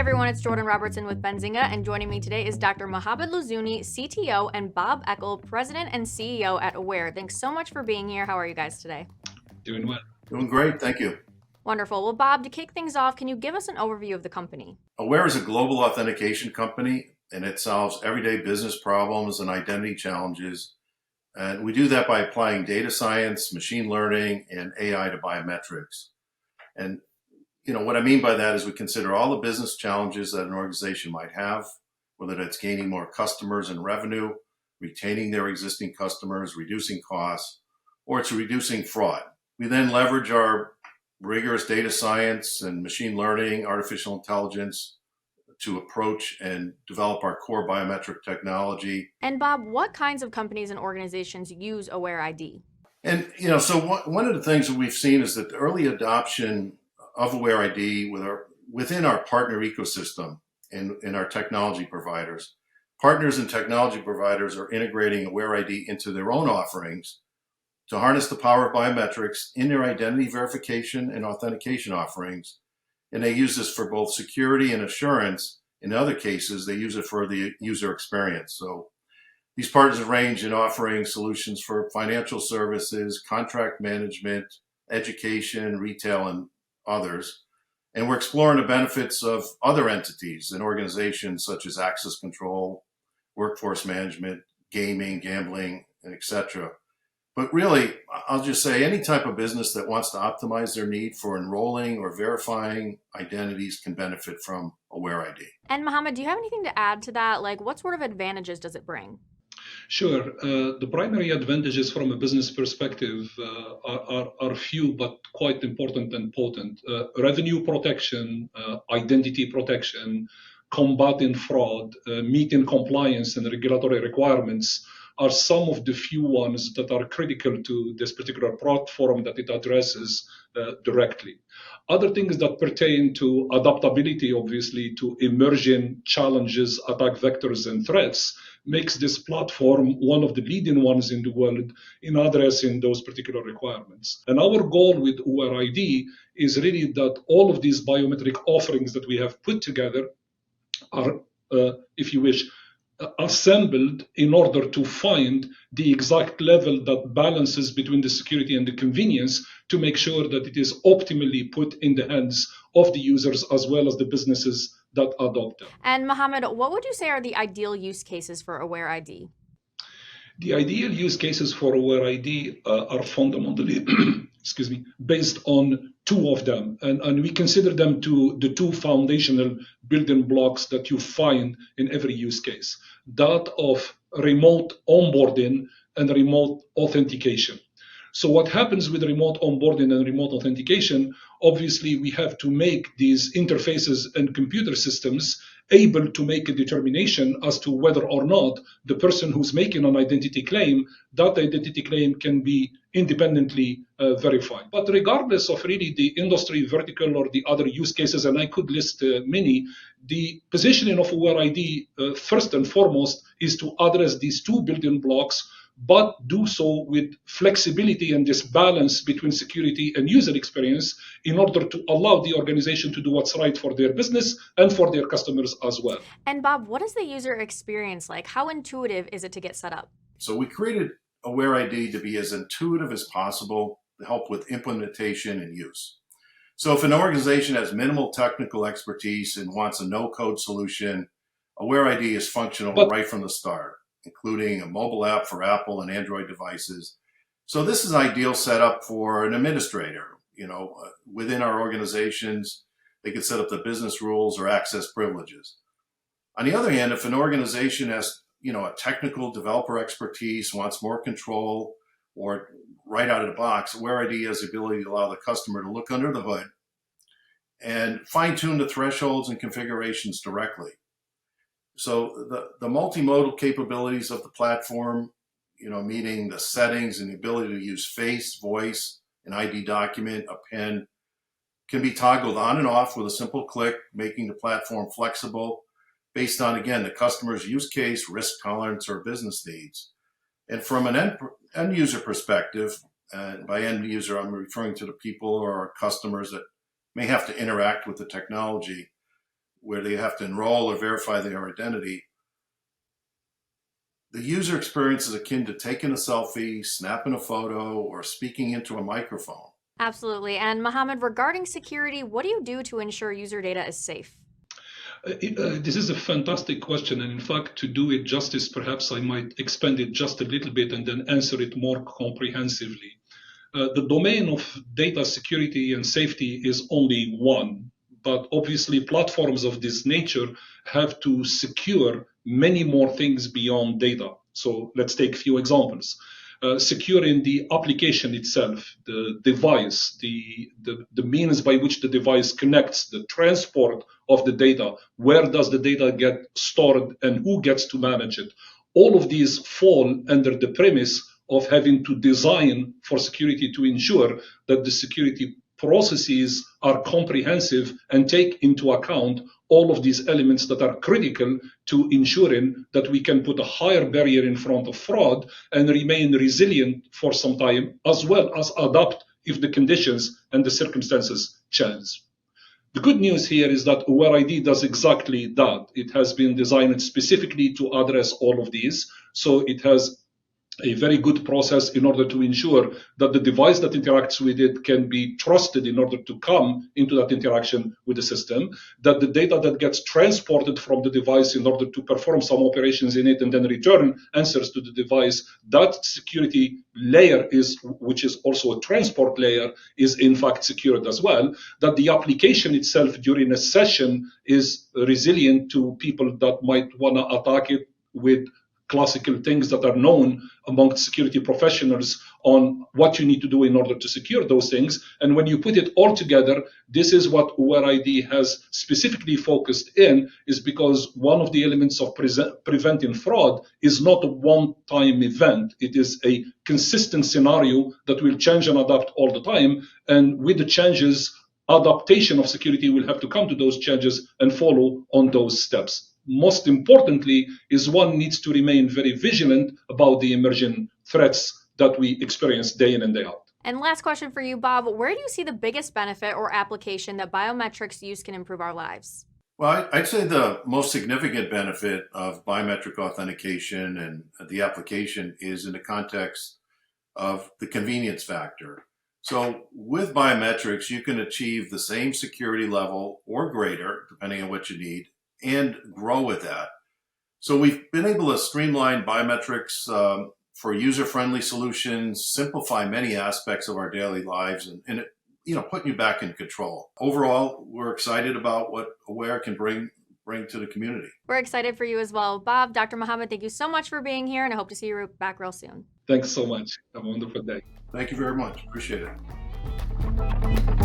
everyone, it's Jordan Robertson with Benzinga, and joining me today is Dr. Mohamed Lazzouni, CTO, and Bob Eckel, President and CEO at AWRE. Thanks so much for being here. How are you guys today? Doing well. Doing great, thank you. Wonderful. Well, Bob, to kick things off, can you give us an overview of the company? AWRE is a global authentication company, and it solves everyday business problems and identity challenges. And we do that by applying data science, machine learning, and AI to biometrics. And what I mean by that is we consider all the business challenges that an organization might have, whether that's gaining more customers and revenue, retaining their existing customers, reducing costs, or it's reducing fraud. We then leverage our rigorous data science and machine learning, artificial intelligence to approach and develop our core biometric technology. And Bob, what kinds of companies and organizations use AWRE ID? And, so one of the things that we've seen is that the early adoption of AWRE ID within our partner ecosystem and our technology providers. Partners and technology providers are integrating AWRE ID into their own offerings to harness the power of biometrics in their identity verification and authentication offerings. And they use this for both security and assurance. In other cases, they use it for the user experience. So these partners range in offering solutions for financial services, contract management, education, retail, and others. And we're exploring the benefits of other entities and organizations such as access control, workforce management, gaming, gambling, and etc. But really, I'll just say any type of business that wants to optimize their need for enrolling or verifying identities can benefit from AWRE ID. And Mohamed, do you have anything to add to that? Like, what sort of advantages does it bring? Sure. The primary advantages from a business perspective are few, but quite important and potent. Revenue protection, identity protection, combating fraud, meeting compliance and regulatory requirements are some of the few ones that are critical to this particular platform that it addresses directly. Other things that pertain to adaptability, obviously, to emerging challenges, attack vectors, and threats makes this platform one of the leading ones in the world in addressing those particular requirements. And our goal with AWRE ID is really that all of these biometric offerings that we have put together are, if you wish, assembled in order to find the exact level that balances between the security and the convenience to make sure that it is optimally put in the hands of the users as well as the businesses that adopt them. And Mohamed, what would you say are the ideal use cases for AWRE ID? The ideal use cases for AWRE ID are fundamentally based on two of them. And we consider them the two foundational building blocks that you find in every use case, that of remote onboarding and remote authentication. So what happens with remote onboarding and remote authentication, obviously we have to make these interfaces and computer systems able to make a determination as to whether or not the person who's making an identity claim, that identity claim can be independently verified. But regardless of really the industry vertical or the other use cases, and I could list many, the positioning of AWRE ID first and foremost is to address these two building blocks, but do so with flexibility and this balance between security and user experience in order to allow the organization to do what's right for their business and for their customers as well. And Bob, what is the user experience like? How intuitive is it to get set up? So we created AWRE ID to be as intuitive as possible to help with implementation and use. So if an organization has minimal technical expertise and wants a no-code solution, AWRE ID is functional right from the start, including a mobile app for Apple and Android devices. So this is ideal setup for an administrator. Within our organizations, they can set up the business rules or access privileges. On the other hand, if an organization has, a technical developer expertise, wants more control, or right out of the box, AWRE ID has the ability to allow the customer to look under the hood and fine-tune the thresholds and configurations directly. So the multimodal capabilities of the platform, meaning the settings and the ability to use face, voice, an ID document, a PIN, can be toggled on and off with a simple click, making the platform flexible based on, again, the customer's use case, risk tolerance, or business needs. And from an end user perspective, and by end user, I'm referring to the people or our customers that may have to interact with the technology. where they have to enroll or verify their identity, the user experience is akin to taking a selfie, snapping a photo, or speaking into a microphone. Absolutely. And Mohamed, regarding security, what do you do to ensure user data is safe? This is a fantastic question, and in fact, to do it justice, perhaps I might expand it just a little bit and then answer it more comprehensively. The domain of data security and safety is only one, but obviously platforms of this nature have to secure many more things beyond data. So let's take a few examples. Securing the application itself, the device, the means by which the device connects, the transport of the data, where does the data get stored and who gets to manage it. All of these fall under the premise of having to design for security to ensure that the security processes are comprehensive and take into account all of these elements that are critical to ensuring that we can put a higher barrier in front of fraud and remain resilient for some time, as well as adapt if the conditions and the circumstances change. The good news here is that AWRE ID does exactly that. It has been designed specifically to address all of these. So it has a very good process in order to ensure that the device that interacts with it can be trusted in order to come into that interaction with the system, that the data that gets transported from the device in order to perform some operations in it and then return answers to the device, that security layer which is also a transport layer, is in fact secured as well, that the application itself during a session is resilient to people that might want to attack it with classical things that are known amongst security professionals on what you need to do in order to secure those things. And when you put it all together, this is what AWRE ID has specifically focused in, is because one of the elements of preventing fraud is not a one-time event. It is a consistent scenario that will change and adapt all the time. And with the changes, adaptation of security will have to come to those changes and follow on those steps. Most importantly is one needs to remain very vigilant about the emerging threats that we experience day in and day out. And last question for you, Bob, where do you see the biggest benefit or application that biometrics use can improve our lives? Well, I'd say the most significant benefit of biometric authentication and the application is in the context of the convenience factor. So with biometrics, you can achieve the same security level or greater, depending on what you need, and grow with that. So we've been able to streamline biometrics for user-friendly solutions, simplify many aspects of our daily lives, and putting you back in control. Overall, we're excited about what AWRE can bring to the community. We're excited for you as well. Bob, Dr. Mohamed, thank you so much for being here, and I hope to see you back real soon. Thanks so much. Have a wonderful day. Thank you very much. Appreciate it.